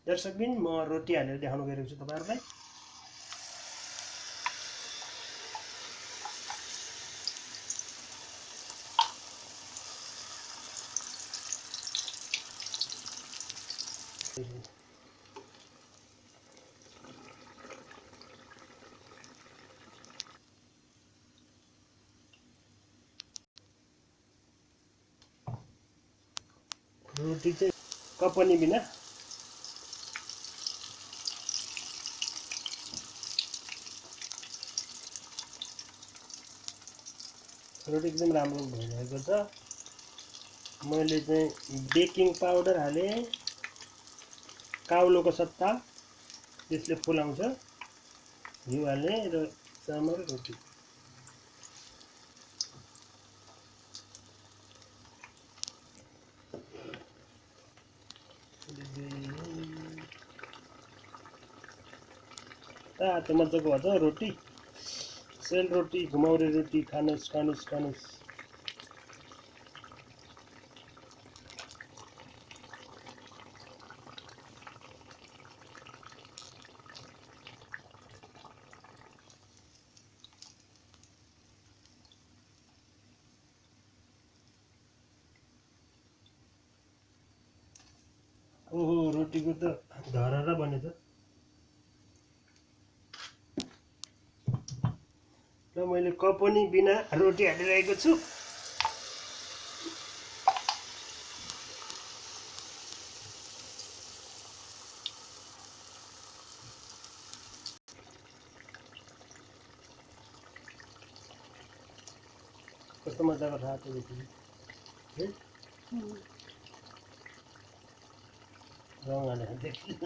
दर्शकबिन म रोटी हालेर देखाउन गइरहेको छु तपाईहरुलाई। रोटी चाहिँ कपनी बिना रोटी एकदम राम्रो भइरहेको छ। मैले चाहिँ बेकिङ पाउडर हाले, काउलोको सट्टा त्यसले फुलाउँछ, घिउ हाले र चामल रोटी। तातो मजाको भन्छ रोटी, सेलरोटी, घुमाउरे रोटी खानुस् खानुस् खानुस्। ओहो रोटीको त धरहरा बनेछ। र मैले कपनी बिना रोटी हालिरहेको छु। कस्तो मजाको रातो रोटी है, रङ हालेर देखिन्छ।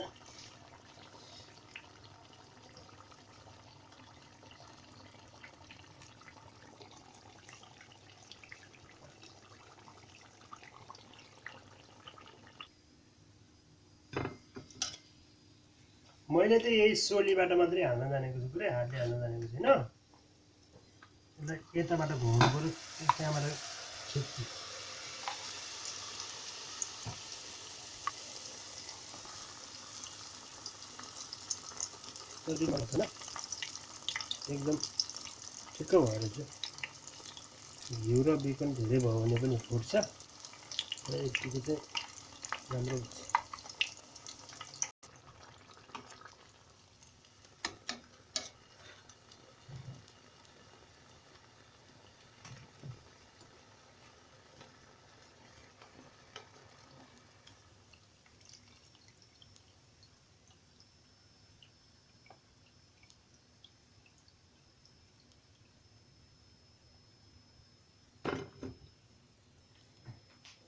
मैले चाहिँ यही सोलीबाट मात्रै हाल्न जानेको छु, पुरै हातले हाल्न जानेको छैन। यसलाई यताबाट घुमाउनु पर्यो, त्यहाँबाट छुट्टी। एकदम ठिक्क भएर चाहिँ घिउ र बेकन धेरै भयो भने पनि फुट्छ र यतिको चाहिँ राम्रो हुन्छ।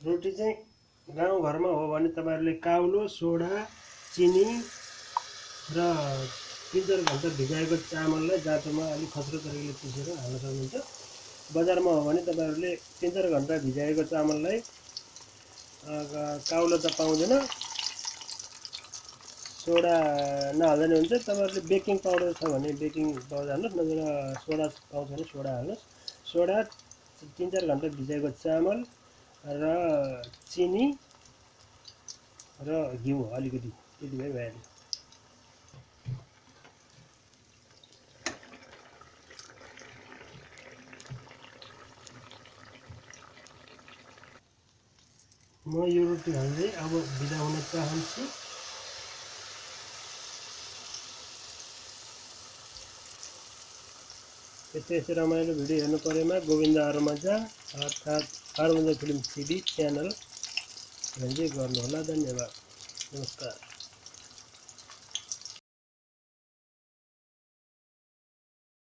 रोटी चाहिँ गाउँघरमा हो भने तपाईहरुले काउलो, सोडा, चिनी र 3-4 घण्टा भिजाएको चामललाई जाँतोमा अलि खस्रो तरिकाले पिसेर हाल्न सक्नुहुन्छ। बजारमा हो भने तपाईहरुले 3-4 घण्टा भिजाएको चामललाई काउलो त पाउँदैन, सोडा नहाल्दा नि हुन्छ। तपाईहरुले बेकिङ पाउडर छ भने बेकिङ पाउडर हाल्नुस्, नत्र सोडा पाउँछ भने सोडा हाल्नुस्। सोडा, 3-4 घण्टा भिजाएको चामल र चिनी र घिउ अलिकति, त्यति भए भइहाल्यो। म यो रोटी हाल्दै अब बिदा हुन चाहन्छु। यस्तै रमाइलो भिडियो हेर्नु परेमा गोविन्द आर्माजा अर्थात् आर्माजा फिल्म टिभी च्यानल हेर्दै गर्नुहोला। धन्यवाद, नमस्कार।